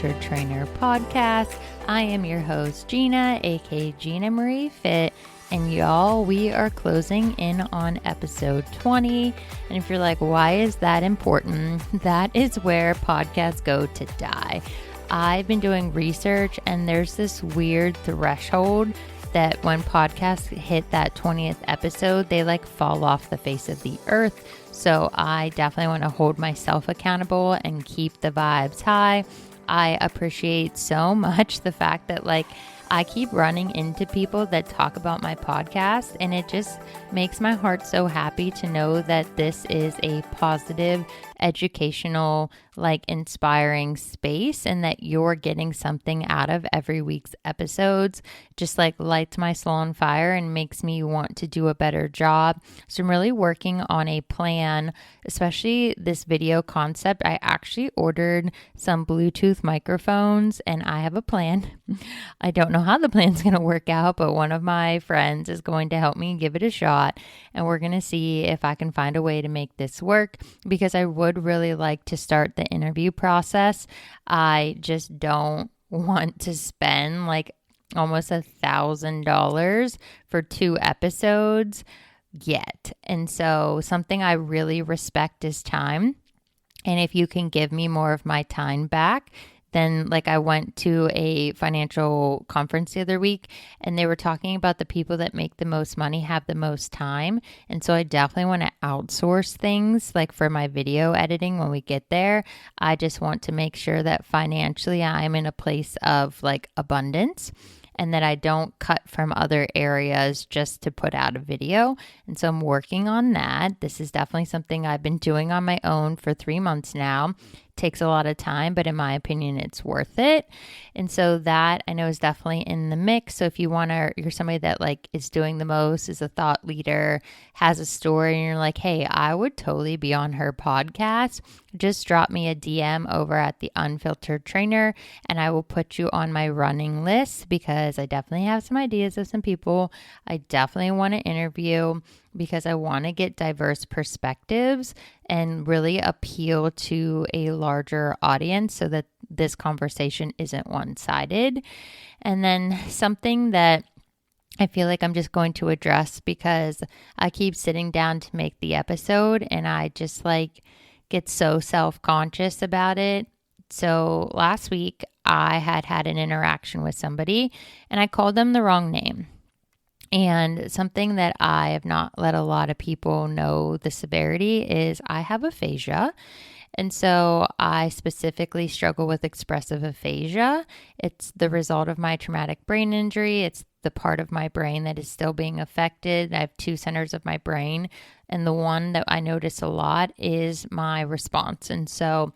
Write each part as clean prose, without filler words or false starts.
Unfiltered Trainer podcast. I am your host, Gina, aka Gina Marie Fit. And y'all, we are closing in on episode 20. And if you're like, why is that important? That is where podcasts go to die. I've been doing research and there's this weird threshold that when podcasts hit that 20th episode, they like fall off the face of the earth. So I definitely want to hold myself accountable and keep the vibes high. I appreciate so much the fact that I keep running into people that talk about my podcast, and it just makes my heart so happy to know that this is a positive, educational, inspiring space, and that you're getting something out of every week's episodes. Just lights my soul on fire and makes me want to do a better job. So I'm really working on a plan, especially this video concept. I actually ordered some Bluetooth microphones and I have a plan. I don't know how the plan's going to work out, but one of my friends is going to help me give it a shot, and we're going to see if I can find a way to make this work, because I would really like to start the interview process. I just don't want to spend almost $1,000 for 2 episodes yet. And so something I really respect is time. And if you can give me more of my time back, then I went to a financial conference the other week, and they were talking about the people that make the most money have the most time. And so I definitely want to outsource things for my video editing when we get there. I just want to make sure that financially I'm in a place of abundance, and that I don't cut from other areas just to put out a video. And so I'm working on that. This is definitely something I've been doing on my own for 3 months now. Takes a lot of time, but in my opinion, it's worth it. And so that I know is definitely in the mix. So if you're somebody that is doing the most, is a thought leader, has a story, and you're like, hey, I would totally be on her podcast, just drop me a DM over at the Unfiltered Trainer, and I will put you on my running list, because I definitely have some ideas of some people I definitely want to interview, because I want to get diverse perspectives and really appeal to a larger audience so that this conversation isn't one-sided. And then something that I feel like I'm just going to address, because I keep sitting down to make the episode and I just get so self-conscious about it. So last week I had an interaction with somebody and I called them the wrong name. And something that I have not let a lot of people know the severity is I have aphasia. And so I specifically struggle with expressive aphasia. It's the result of my traumatic brain injury. It's the part of my brain that is still being affected. I have 2 centers of my brain, and the one that I notice a lot is my response. And so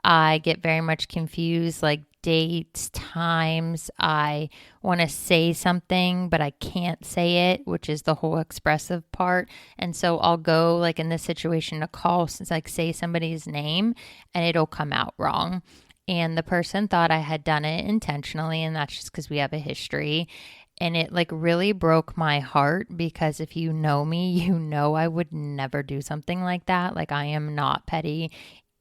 I get very much confused, dates, times. I want to say something, but I can't say it, which is the whole expressive part. And so I'll go in this situation to call, say somebody's name, and it'll come out wrong. And the person thought I had done it intentionally, and that's just because we have a history. And it really broke my heart, because if you know me, you know I would never do something like that. I am not petty.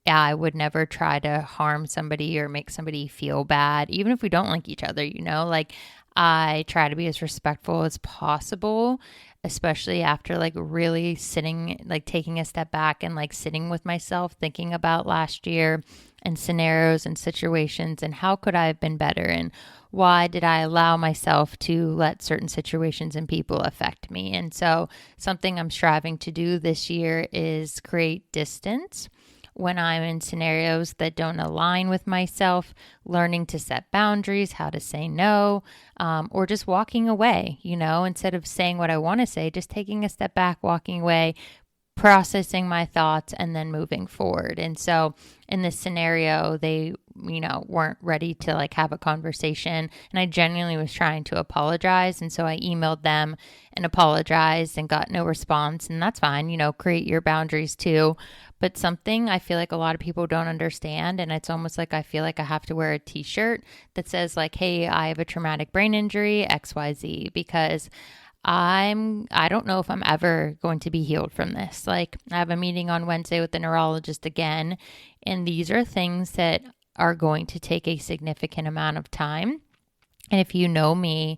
I would never try to harm somebody or make somebody feel bad, even if we don't like each other, I try to be as respectful as possible, especially after really sitting, taking a step back and sitting with myself, thinking about last year and scenarios and situations and how could I have been better, and why did I allow myself to let certain situations and people affect me. And so something I'm striving to do this year is create distance when I'm in scenarios that don't align with myself, learning to set boundaries, how to say no, or just walking away, instead of saying what I want to say, just taking a step back, walking away, processing my thoughts, and then moving forward. And so in this scenario, they, weren't ready to have a conversation. And I genuinely was trying to apologize. And so I emailed them and apologized and got no response. And that's fine, create your boundaries too. But something I feel like a lot of people don't understand, and it's almost I feel like I have to wear a t-shirt that says hey, I have a traumatic brain injury, XYZ, because I don't know if I'm ever going to be healed from this. I have a meeting on Wednesday with the neurologist again, and these are things that are going to take a significant amount of time. And if you know me,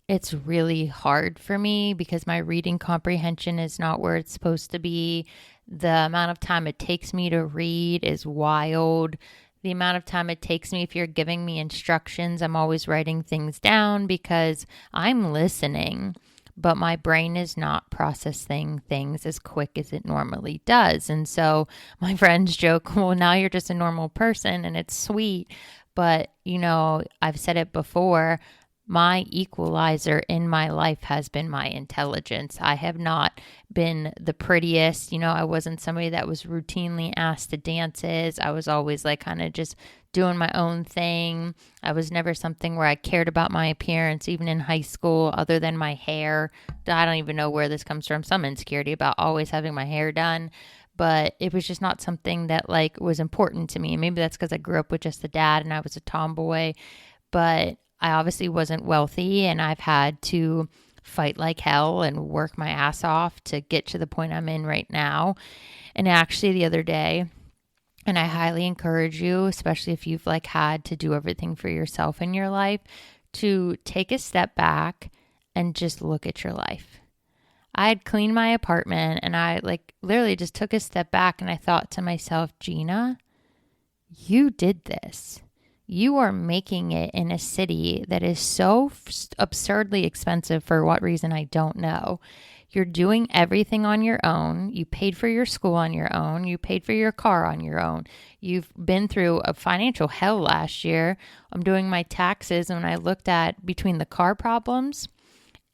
it's really hard for me because my reading comprehension is not where it's supposed to be. The amount of time it takes me to read is wild. The amount of time it takes me, if you're giving me instructions, I'm always writing things down because I'm listening, but my brain is not processing things as quick as it normally does. And so my friends joke, well, now you're just a normal person, and it's sweet. But, I've said it before, my equalizer in my life has been my intelligence. I have not been the prettiest. I wasn't somebody that was routinely asked to dances. I was always like kind of just doing my own thing. I was never something where I cared about my appearance, even in high school, other than my hair. I don't even know where this comes from. Some insecurity about always having my hair done. But it was just not something that was important to me. Maybe that's because I grew up with just a dad and I was a tomboy. But I obviously wasn't wealthy, and I've had to fight like hell and work my ass off to get to the point I'm in right now. And actually the other day, and I highly encourage you, especially if you've had to do everything for yourself in your life, to take a step back and just look at your life. I had cleaned my apartment, and I literally just took a step back, and I thought to myself, Gina, you did this. You are making it in a city that is so absurdly expensive. For what reason, I don't know. You're doing everything on your own. You paid for your school on your own. You paid for your car on your own. You've been through a financial hell last year. I'm doing my taxes, and when I looked at between the car problems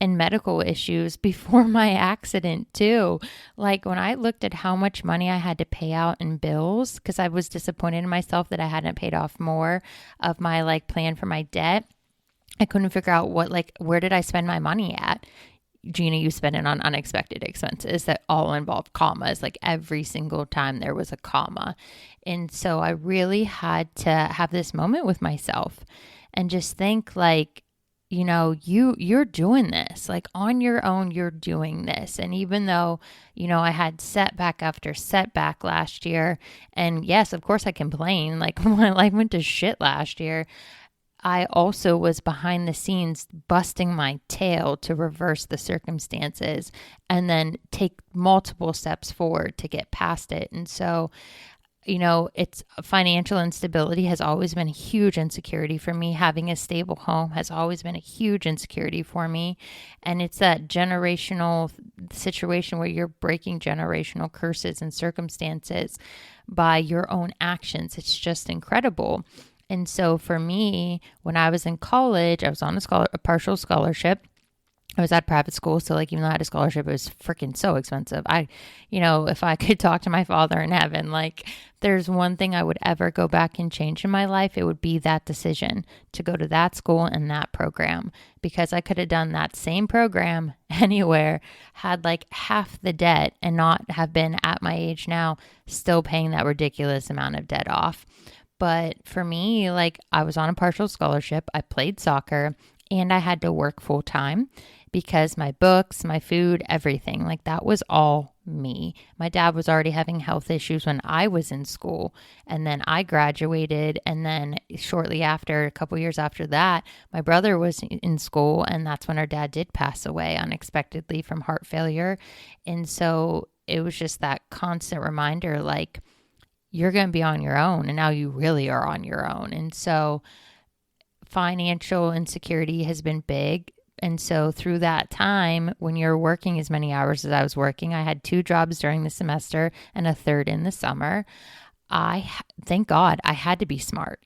and medical issues before my accident too. When I looked at how much money I had to pay out in bills, because I was disappointed in myself that I hadn't paid off more of my plan for my debt. I couldn't figure out where did I spend my money at? Gina, you spend it on unexpected expenses that all involve commas. Every single time there was a comma. And so I really had to have this moment with myself and just think you're doing this on your own. You're doing this. And even though, I had setback after setback last year, and yes, of course I complain, my life went to shit last year. I also was behind the scenes busting my tail to reverse the circumstances and then take multiple steps forward to get past it. And so, it's financial instability has always been a huge insecurity for me. Having a stable home has always been a huge insecurity for me. And it's that generational situation where you're breaking generational curses and circumstances by your own actions. It's just incredible. And so for me, when I was in college, I was on a partial scholarship. I was at private school, so even though I had a scholarship, it was freaking so expensive. If I could talk to my Father in heaven, there's one thing I would ever go back and change in my life, it would be that decision to go to that school and that program, because I could have done that same program anywhere, had half the debt, and not have been at my age now still paying that ridiculous amount of debt off. But for me, I was on a partial scholarship, I played soccer, and I had to work full time because my books, my food, everything, that was all me. My dad was already having health issues when I was in school, and then I graduated, and then shortly after, a couple years after that, my brother was in school, and that's when our dad did pass away unexpectedly from heart failure. And so it was just that constant reminder, you're going to be on your own, and now you really are on your own. And so financial insecurity has been big. And so through that time, when you're working as many hours as I was working, I had 2 jobs during the semester and a third in the summer. Thank God I had to be smart,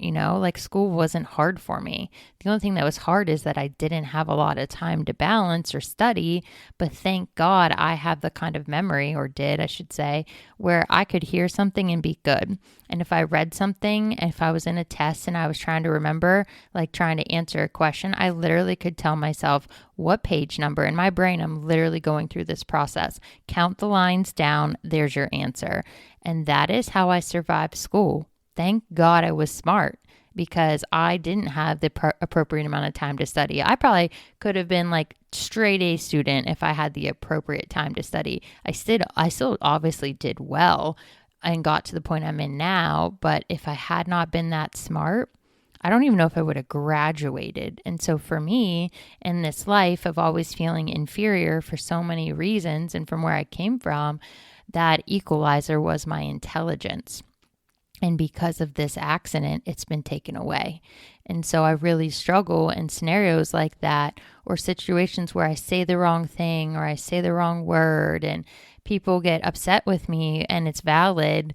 school wasn't hard for me. The only thing that was hard is that I didn't have a lot of time to balance or study, but thank God I have the kind of memory, or did, I should say, where I could hear something and be good. And if I read something, if I was in a test and I was trying to remember, trying to answer a question, I literally could tell myself what page number. In my brain, I'm literally going through this process. Count the lines down, there's your answer. And that is how I survived school. Thank God I was smart, because I didn't have the appropriate amount of time to study. I probably could have been straight A student if I had the appropriate time to study. I still obviously did well and got to the point I'm in now. But if I had not been that smart, I don't even know if I would have graduated. And so for me, in this life of always feeling inferior for so many reasons and from where I came from, that equalizer was my intelligence. And because of this accident, it's been taken away. And so I really struggle in scenarios like that, or situations where I say the wrong thing or I say the wrong word and people get upset with me, and it's valid,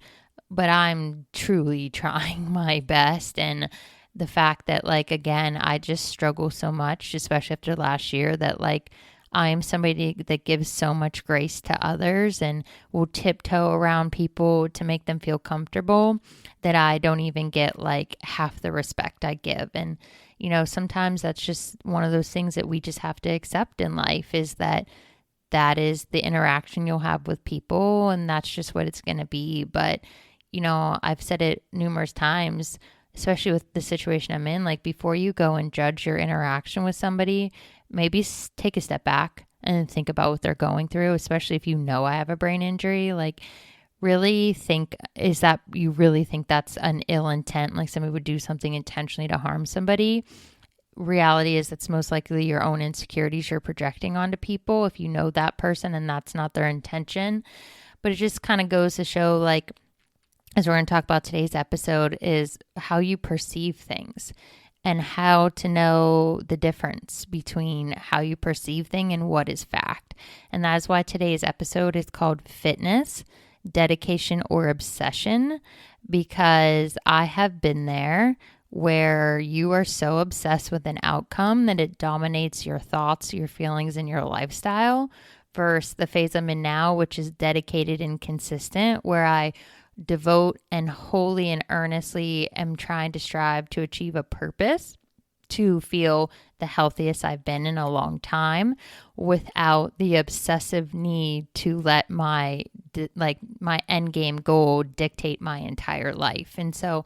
but I'm truly trying my best. And the fact that, like, again, I just struggle so much, especially after last year, that like I am somebody that gives so much grace to others and will tiptoe around people to make them feel comfortable, that I don't even get like half the respect I give. And, you know, sometimes that's just one of those things that we just have to accept in life, is that is the interaction you'll have with people, and that's just what it's going to be. But, you know, I've said it numerous times, especially with the situation I'm in, like before you go and judge your interaction with somebody, maybe take a step back and think about what they're going through, especially if you know I have a brain injury. Like, really think, is that, you really think that's an ill intent, like somebody would do something intentionally to harm somebody? Reality is that's most likely your own insecurities you're projecting onto people if you know that person and that's not their intention. But it just kind of goes to show, like, as we're going to talk about today's episode, is how you perceive things and how to know the difference between how you perceive things and what is fact. And that is why today's episode is called Fitness, Dedication, or Obsession, because I have been there, where you are so obsessed with an outcome that it dominates your thoughts, your feelings, and your lifestyle, versus the phase I'm in now, which is dedicated and consistent, where I devote and wholly and earnestly am trying to strive to achieve a purpose, to feel the healthiest I've been in a long time, without the obsessive need to let my end game goal dictate my entire life. And so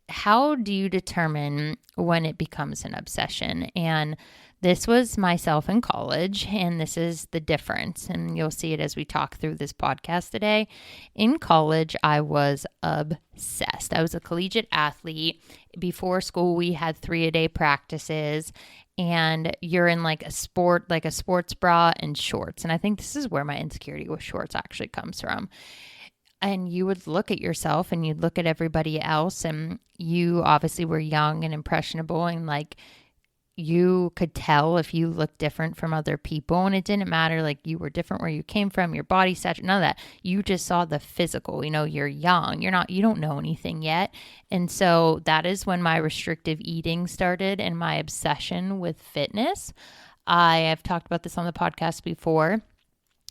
how do you determine when it becomes an obsession? And this was myself in college, and this is the difference. And you'll see it as we talk through this podcast today. In college, I was obsessed. I was a collegiate athlete. Before school, we had 3-a-day practices, and you're in like a sports bra and shorts. And I think this is where my insecurity with shorts actually comes from. And you would look at yourself and you'd look at everybody else, and you obviously were young and impressionable, and like you could tell if you looked different from other people. And it didn't matter, like you were different where you came from, your body stature, none of that. You just saw the physical. You know, you're young, you don't know anything yet. And so that is when my restrictive eating started and my obsession with fitness. I have talked about this on the podcast before.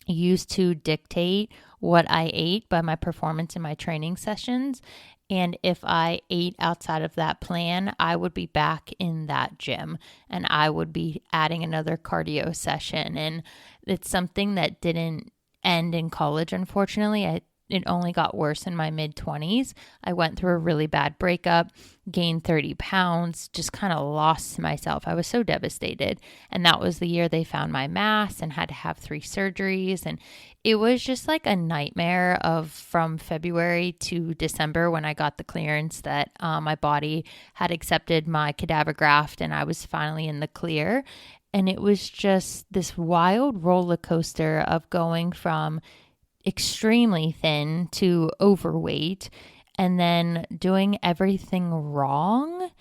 Used to dictate what I ate by my performance in my training sessions. And if I ate outside of that plan, I would be back in that gym and I would be adding another cardio session. And it's something that didn't end in college, unfortunately. It only got worse in my mid-20s. I went through a really bad breakup, gained 30 pounds, just kind of lost myself. I was so devastated. And that was the year they found my mass and had to have 3 surgeries. And it was just like a nightmare from February to December, when I got the clearance that my body had accepted my cadaver graft and I was finally in the clear. And it was just this wild roller coaster of going from extremely thin to overweight, and then doing everything wrong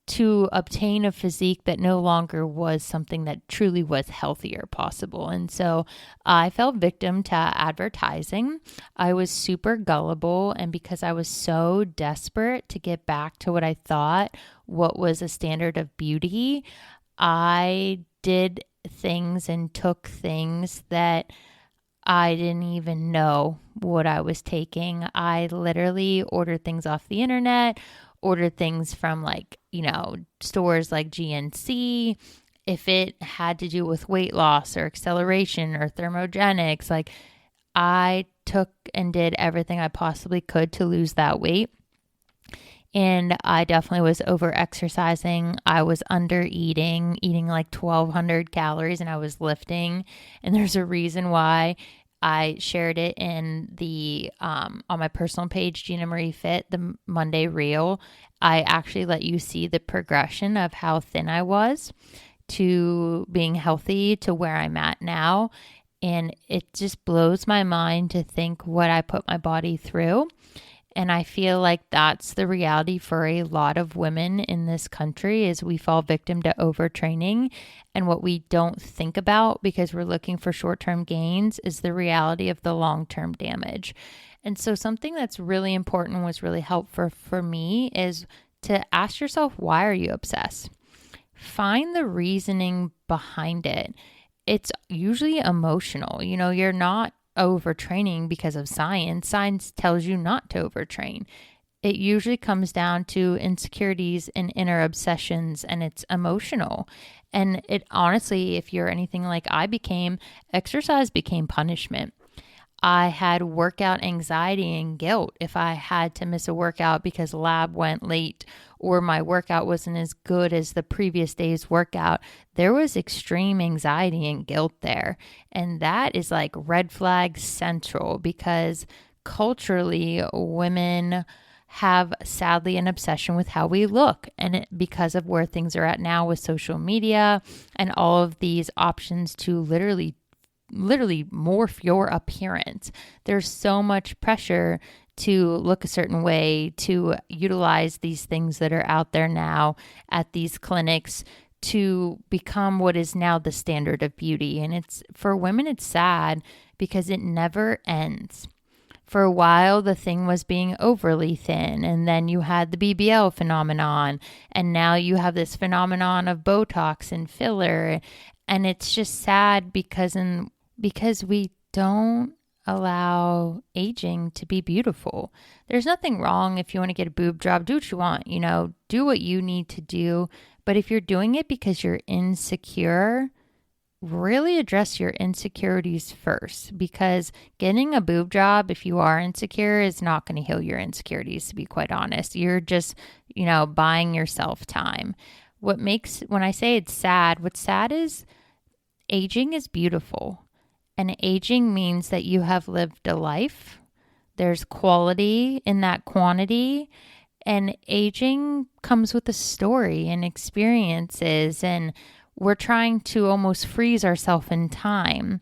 to obtain a physique that no longer was something that truly was healthy or possible. And so I fell victim to advertising. I was super gullible, and because I was so desperate to get back to what I thought what was a standard of beauty, I did things and took things that I didn't even know what I was taking. I literally ordered things off the internet, ordered things from stores like GNC. If it had to do with weight loss or acceleration or thermogenics, I took and did everything I possibly could to lose that weight. And I definitely was over exercising. I was under eating like 1,200 calories, and I was lifting. And there's a reason why I shared it in the on my personal page, Gina Marie Fit, the Monday reel. I actually let you see the progression of how thin I was to being healthy to where I'm at now. And it just blows my mind to think what I put my body through. And I feel like that's the reality for a lot of women in this country is we fall victim to overtraining. And what we don't think about because we're looking for short-term gains is the reality of the long-term damage. And so something that's really important was really helpful for me is to ask yourself, why are you obsessed? Find the reasoning behind it. It's usually emotional. You're not overtraining because of science. Science tells you not to overtrain. It usually comes down to insecurities and inner obsessions, and it's emotional. And it honestly, if you're anything like I became, exercise became punishment. I had workout anxiety and guilt if I had to miss a workout because lab went late or my workout wasn't as good as the previous day's workout. There was extreme anxiety and guilt there. And that is like red flag central because culturally, women have sadly an obsession with how we look. And because of where things are at now with social media and all of these options to literally morph your appearance. There's so much pressure to look a certain way, to utilize these things that are out there now at these clinics to become what is now the standard of beauty. And it's for women, it's sad because it never ends. For a while, the thing was being overly thin, and then you had the BBL phenomenon, and now you have this phenomenon of Botox and filler, and it's just sad because we don't allow aging to be beautiful. There's nothing wrong if you want to get a boob job, do what you want, do what you need to do. But if you're doing it because you're insecure, really address your insecurities first, because getting a boob job, if you are insecure, is not going to heal your insecurities, to be quite honest. You're just, buying yourself time. When I say it's sad, what's sad is aging is beautiful. And aging means that you have lived a life. There's quality in that quantity. And aging comes with a story and experiences. And we're trying to almost freeze ourselves in time.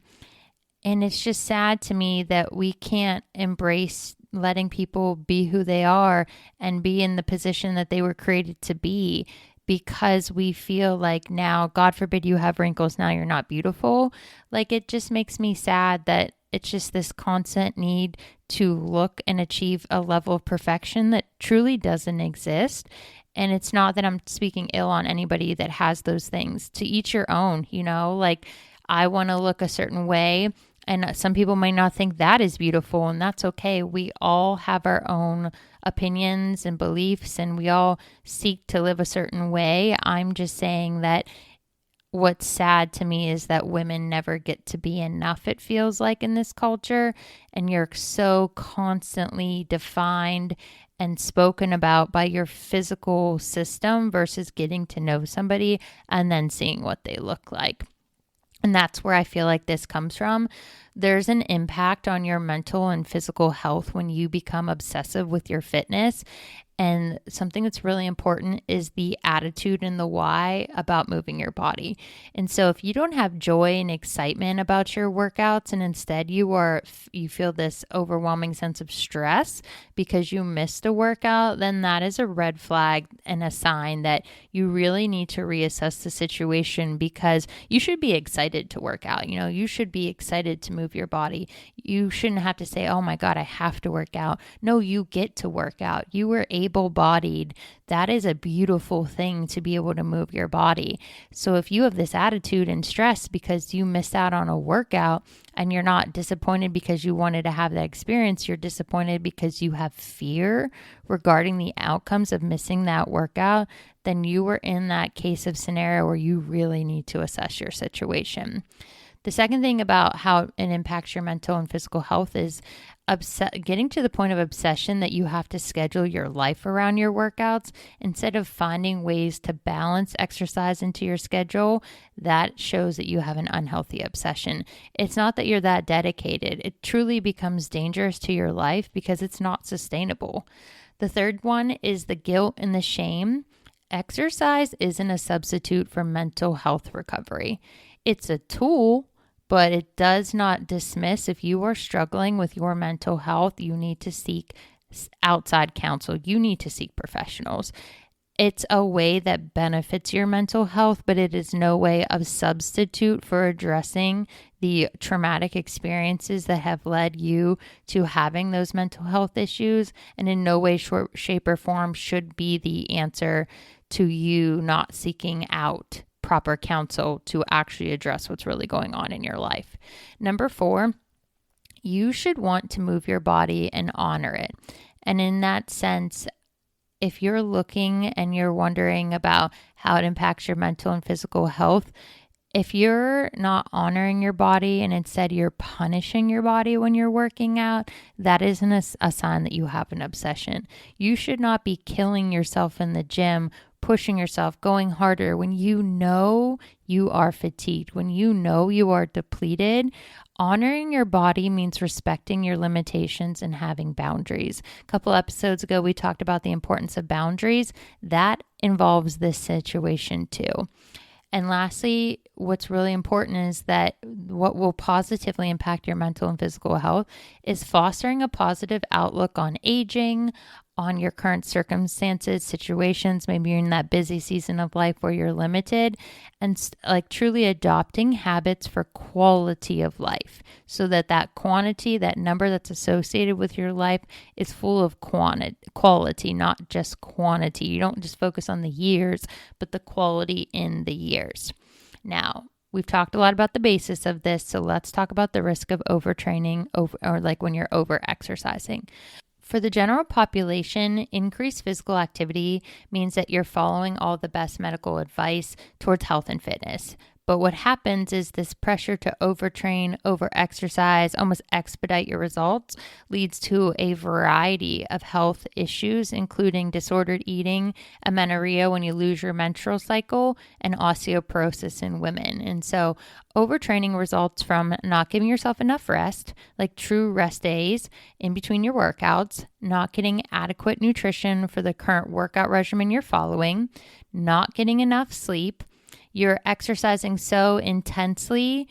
And it's just sad to me that we can't embrace letting people be who they are and be in the position that they were created to be. Because we feel like now, God forbid you have wrinkles, now you're not beautiful. Like, it just makes me sad that it's just this constant need to look and achieve a level of perfection that truly doesn't exist. And it's not that I'm speaking ill on anybody that has those things. To each your own, like I want to look a certain way. And some people might not think that is beautiful, and that's okay. We all have our own opinions and beliefs, and we all seek to live a certain way. I'm just saying that what's sad to me is that women never get to be enough, it feels like, in this culture, and you're so constantly defined and spoken about by your physical system versus getting to know somebody and then seeing what they look like. And that's where I feel like this comes from. There's an impact on your mental and physical health when you become obsessive with your fitness. And something that's really important is the attitude and the why about moving your body. And so if you don't have joy and excitement about your workouts, and instead you feel this overwhelming sense of stress because you missed a workout, then that is a red flag and a sign that you really need to reassess the situation, because you should be excited to work out. You should be excited to move your body. You shouldn't have to say, oh my God, I have to work out. No, you get to work out. You were able-bodied. That is a beautiful thing, to be able to move your body. So if you have this attitude and stress because you missed out on a workout, and you're not disappointed because you wanted to have that experience, you're disappointed because you have fear regarding the outcomes of missing that workout, then you were in that case of scenario where you really need to assess your situation. The second thing about how it impacts your mental and physical health is getting to the point of obsession that you have to schedule your life around your workouts instead of finding ways to balance exercise into your schedule, that shows that you have an unhealthy obsession. It's not that you're that dedicated. It truly becomes dangerous to your life because it's not sustainable. The third one is the guilt and the shame. Exercise isn't a substitute for mental health recovery. It's a tool, but it does not dismiss if you are struggling with your mental health, you need to seek outside counsel. You need to seek professionals. It's a way that benefits your mental health, but it is no way of substitute for addressing the traumatic experiences that have led you to having those mental health issues, and in no way, shape, or form should be the answer to you not seeking out proper counsel to actually address what's really going on in your life. Number 4, you should want to move your body and honor it. And in that sense, if you're looking and you're wondering about how it impacts your mental and physical health, if you're not honoring your body and instead you're punishing your body when you're working out, that isn't a sign that you have an obsession. You should not be killing yourself in the gym, pushing yourself, going harder when you know you are fatigued, when you know you are depleted. Honoring your body means respecting your limitations and having boundaries. A couple episodes ago, we talked about the importance of boundaries. That involves this situation too. And lastly, what's really important is that what will positively impact your mental and physical health is fostering a positive outlook on aging, on your current circumstances, situations. Maybe you're in that busy season of life where you're limited, and like truly adopting habits for quality of life so that quantity, that number that's associated with your life is full of quality, not just quantity. You don't just focus on the years, but the quality in the years. Now, we've talked a lot about the basis of this, so let's talk about the risk of overtraining or like when you're over exercising. For the general population, increased physical activity means that you're following all the best medical advice towards health and fitness. But what happens is this pressure to overtrain, overexercise, almost expedite your results leads to a variety of health issues, including disordered eating, amenorrhea when you lose your menstrual cycle, and osteoporosis in women. And so overtraining results from not giving yourself enough rest, like true rest days in between your workouts, not getting adequate nutrition for the current workout regimen you're following, not getting enough sleep, you're exercising so intensely,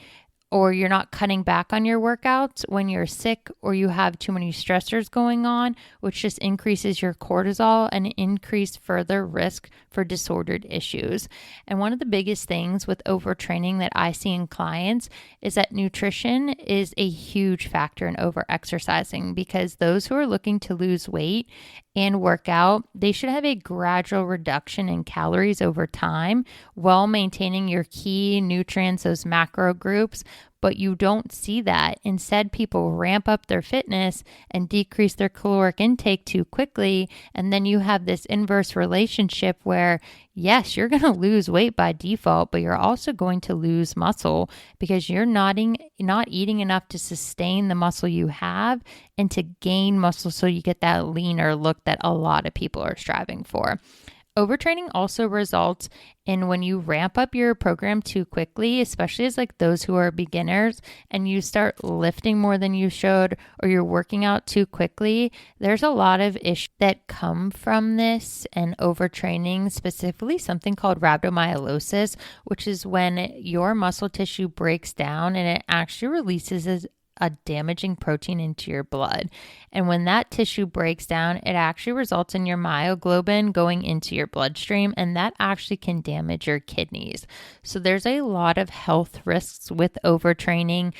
or you're not cutting back on your workouts when you're sick or you have too many stressors going on, which just increases your cortisol and increase further risk for disordered issues. And one of the biggest things with overtraining that I see in clients is that nutrition is a huge factor in overexercising, because those who are looking to lose weight and work out, they should have a gradual reduction in calories over time while maintaining your key nutrients, those macro groups. But you don't see that. Instead, people ramp up their fitness and decrease their caloric intake too quickly. And then you have this inverse relationship where, yes, you're going to lose weight by default, but you're also going to lose muscle because you're not eating enough to sustain the muscle you have and to gain muscle so you get that leaner look that a lot of people are striving for. Overtraining also results in when you ramp up your program too quickly, especially as like those who are beginners, and you start lifting more than you should, or you're working out too quickly. There's a lot of issues that come from this and overtraining, specifically something called rhabdomyolysis, which is when your muscle tissue breaks down and it actually releases a damaging protein into your blood. And when that tissue breaks down, it actually results in your myoglobin going into your bloodstream, and that actually can damage your kidneys. So there's a lot of health risks with overtraining,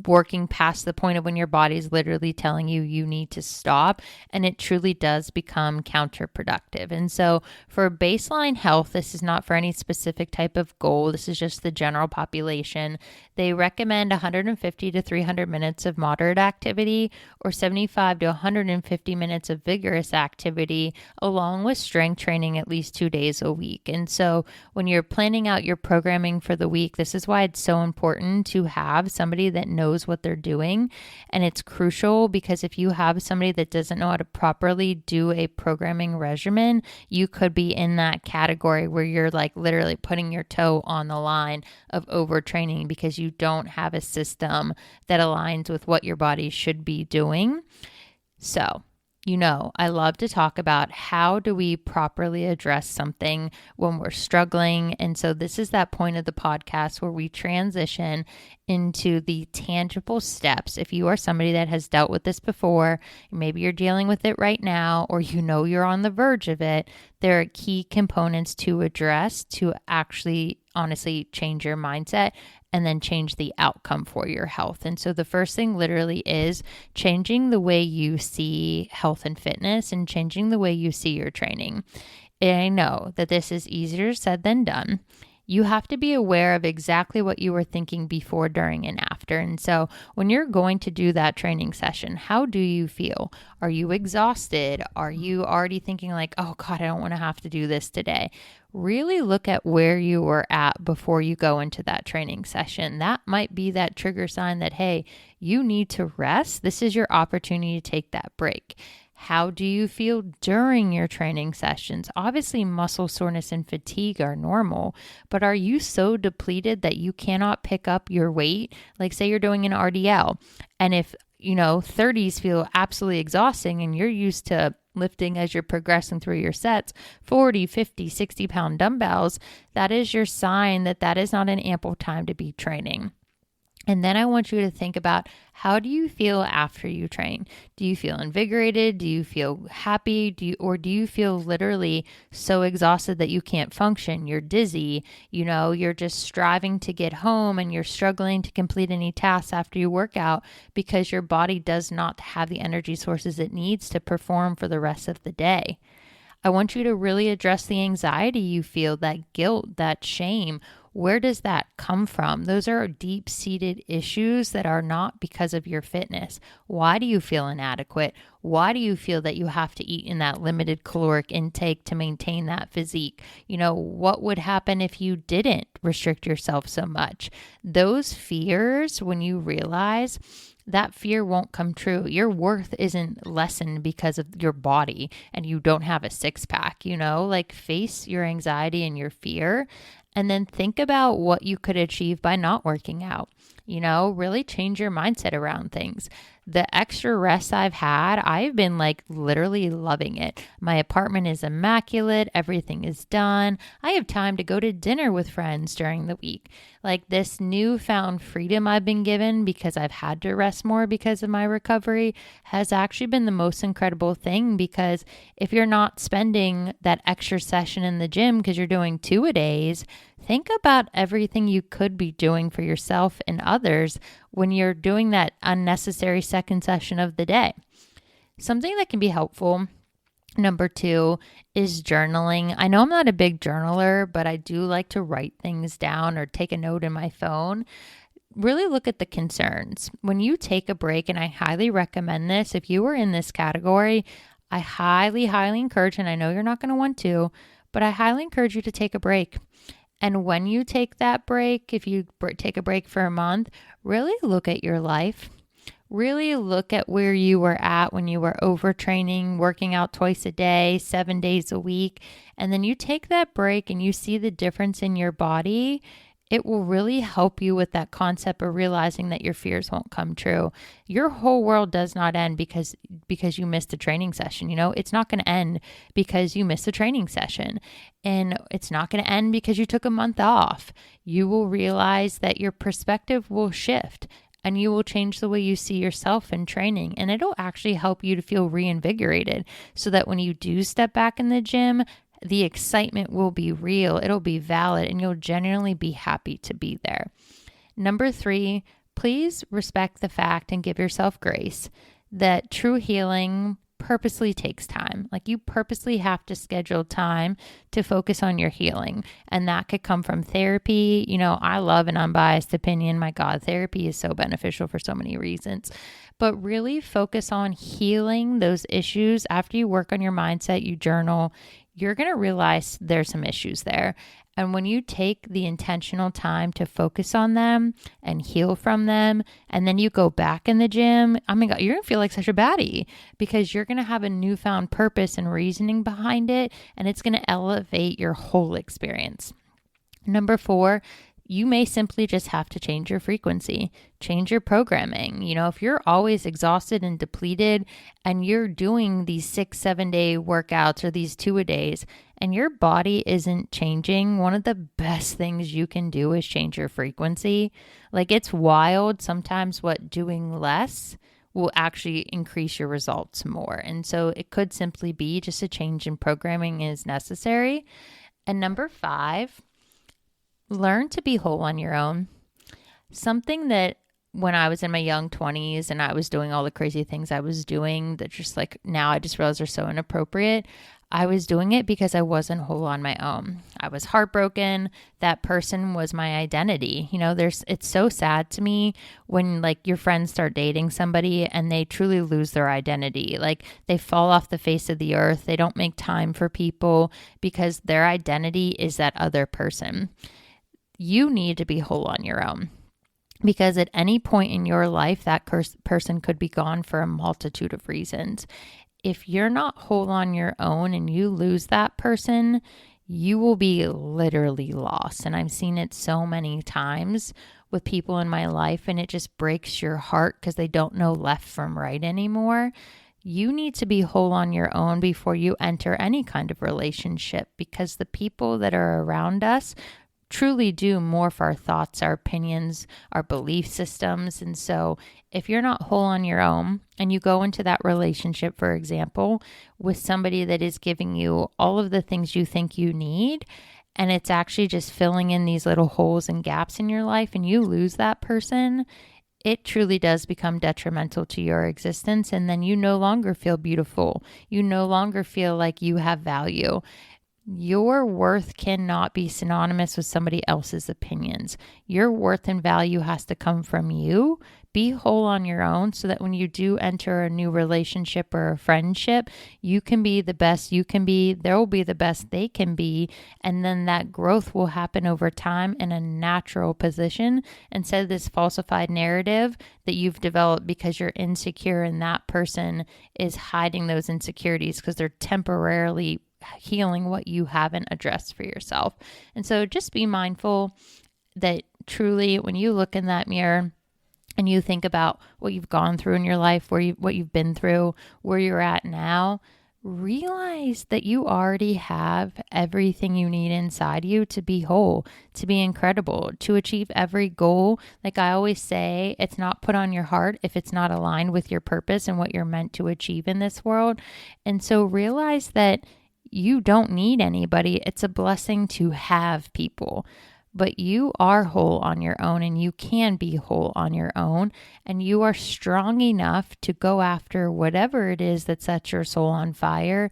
working past the point of when your body's literally telling you you need to stop, and it truly does become counterproductive. And so for baseline health, this is not for any specific type of goal. This is just the general population. They recommend 150 to 300 minutes of moderate activity or 75 to 150 minutes of vigorous activity, along with strength training at least 2 days a week. And so when you're planning out your programming for the week, this is why it's so important to have somebody that that knows what they're doing. And it's crucial because if you have somebody that doesn't know how to properly do a programming regimen, you could be in that category where you're like literally putting your toe on the line of overtraining because you don't have a system that aligns with what your body should be doing. So, I love to talk about how do we properly address something when we're struggling. And so this is that point of the podcast where we transition into the tangible steps. If you are somebody that has dealt with this before, maybe you're dealing with it right now, or you're on the verge of it, there are key components to address to actually honestly change your mindset and then change the outcome for your health. And so the first thing literally is changing the way you see health and fitness and changing the way you see your training. And I know that this is easier said than done. You have to be aware of exactly what you were thinking before, during, and after. And so when you're going to do that training session, how do you feel? Are you exhausted? Are you already thinking like, oh God, I don't want to have to do this today? Really look at where you were at before you go into that training session. That might be that trigger sign that, hey, you need to rest. This is your opportunity to take that break. How do you feel during your training sessions? Obviously, muscle soreness and fatigue are normal, but are you so depleted that you cannot pick up your weight? Like say you're doing an RDL, and if 30s feel absolutely exhausting and you're used to lifting as you're progressing through your sets, 40, 50, 60 pound dumbbells, that is your sign that that is not an ample time to be training. And then I want you to think about, how do you feel after you train? Do you feel invigorated? Do you feel happy? Do you feel literally so exhausted that you can't function? You're dizzy, you're just striving to get home and you're struggling to complete any tasks after you work out because your body does not have the energy sources it needs to perform for the rest of the day. I want you to really address the anxiety you feel, that guilt, that shame. Where does that come from? Those are deep-seated issues that are not because of your fitness. Why do you feel inadequate? Why do you feel that you have to eat in that limited caloric intake to maintain that physique? What would happen if you didn't restrict yourself so much? Those fears, when you realize that fear won't come true. Your worth isn't lessened because of your body and you don't have a six-pack, face your anxiety and your fear. And then think about what you could achieve by not working out. Really change your mindset around things. The extra rest I've had, I've been literally loving it. My apartment is immaculate. Everything is done. I have time to go to dinner with friends during the week. This newfound freedom I've been given because I've had to rest more because of my recovery has actually been the most incredible thing, because if you're not spending that extra session in the gym because you're doing 2-a-days, think about everything you could be doing for yourself and others when you're doing that unnecessary second session of the day. Something that can be helpful, number 2, is journaling. I know I'm not a big journaler, but I do like to write things down or take a note in my phone. Really look at the concerns. When you take a break, and I highly recommend this, if you are in this category, I highly, highly encourage, and I know you're not going to want to, but I highly encourage you to take a break. And when you take that break, if you take a break for a month, really look at your life. Really look at where you were at when you were overtraining, working out twice a day, 7 days a week. And then you take that break and you see the difference in your body. It will really help you with that concept of realizing that your fears won't come true. Your whole world does not end because you missed a training session. It's not going to end because you missed a training session. And it's not going to end because you took a month off. You will realize that your perspective will shift and you will change the way you see yourself in training. And it'll actually help you to feel reinvigorated so that when you do step back in the gym, the excitement will be real, it'll be valid, and you'll genuinely be happy to be there. Number 3, please respect the fact and give yourself grace that true healing purposely takes time. You purposely have to schedule time to focus on your healing. And that could come from therapy. I love an unbiased opinion. My God, therapy is so beneficial for so many reasons. But really focus on healing those issues after you work on your mindset, you journal, you're going to realize there's some issues there. And when you take the intentional time to focus on them and heal from them, and then you go back in the gym, oh my God, you're going to feel like such a baddie because you're going to have a newfound purpose and reasoning behind it, and it's going to elevate your whole experience. Number 4, you may simply just have to change your frequency, change your programming. If you're always exhausted and depleted and you're doing these 6-7 day workouts or these 2-a-days and your body isn't changing, one of the best things you can do is change your frequency. Like, it's wild sometimes what doing less will actually increase your results more. And so it could simply be just a change in programming is necessary. And number 5, learn to be whole on your own. Something that when I was in my young 20s and I was doing all the crazy things I was doing that just like now I just realize are so inappropriate, I was doing it because I wasn't whole on my own. I was heartbroken. That person was my identity. It's so sad to me when like your friends start dating somebody and they truly lose their identity. Like they fall off the face of the earth. They don't make time for people because their identity is that other person. You need to be whole on your own because at any point in your life, that person could be gone for a multitude of reasons. If you're not whole on your own and you lose that person, you will be literally lost. And I've seen it so many times with people in my life, and it just breaks your heart because they don't know left from right anymore. You need to be whole on your own before you enter any kind of relationship because the people that are around us truly do morph our thoughts, our opinions, our belief systems. And so if you're not whole on your own and you go into that relationship, for example, with somebody that is giving you all of the things you think you need, and it's actually just filling in these little holes and gaps in your life, and you lose that person, it truly does become detrimental to your existence. And then you no longer feel beautiful. You no longer feel like you have value. Your worth cannot be synonymous with somebody else's opinions. Your worth and value has to come from you. Be whole on your own so that when you do enter a new relationship or a friendship, you can be the best you can be. They'll be the best they can be. And then that growth will happen over time in a natural position instead of this falsified narrative that you've developed because you're insecure and that person is hiding those insecurities because they're temporarily healing what you haven't addressed for yourself. And so just be mindful that truly when you look in that mirror and you think about what you've gone through in your life, what you've been through, where you're at now, realize that you already have everything you need inside you to be whole, to be incredible, to achieve every goal. Like I always say, it's not put on your heart if it's not aligned with your purpose and what you're meant to achieve in this world. And so realize that you don't need anybody. It's a blessing to have people, but you are whole on your own and you can be whole on your own, and you are strong enough to go after whatever it is that sets your soul on fire.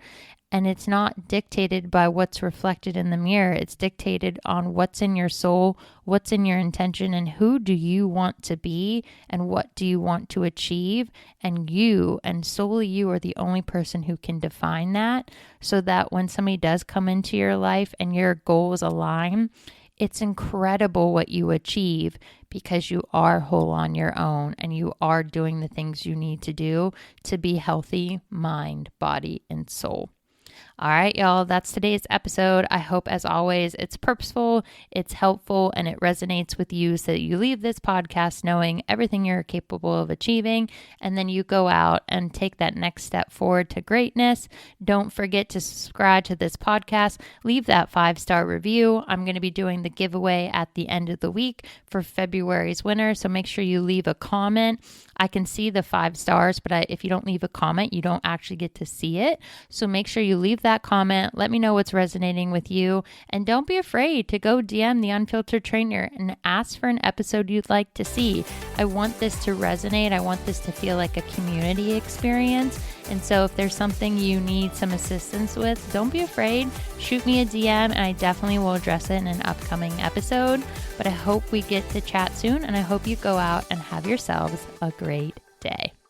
And it's not dictated by what's reflected in the mirror. It's dictated on what's in your soul, what's in your intention, and who do you want to be and what do you want to achieve. And you, and solely you, are the only person who can define that, so that when somebody does come into your life and your goals align, it's incredible what you achieve because you are whole on your own and you are doing the things you need to do to be healthy, mind, body, and soul. All right, y'all, that's today's episode. I hope, as always, it's purposeful, it's helpful, and it resonates with you so that you leave this podcast knowing everything you're capable of achieving, and then you go out and take that next step forward to greatness. Don't forget to subscribe to this podcast. Leave that 5-star review. I'm going to be doing the giveaway at the end of the week for February's winner, so make sure you leave a comment. I can see the 5 stars, but if you don't leave a comment, you don't actually get to see it. So make sure you leave that comment. Let me know what's resonating with you. And don't be afraid to go DM the Unfiltered Trainer and ask for an episode you'd like to see. I want this to resonate. I want this to feel like a community experience. And so if there's something you need some assistance with, don't be afraid. Shoot me a DM and I definitely will address it in an upcoming episode. But I hope we get to chat soon, and I hope you go out and have yourselves a great day.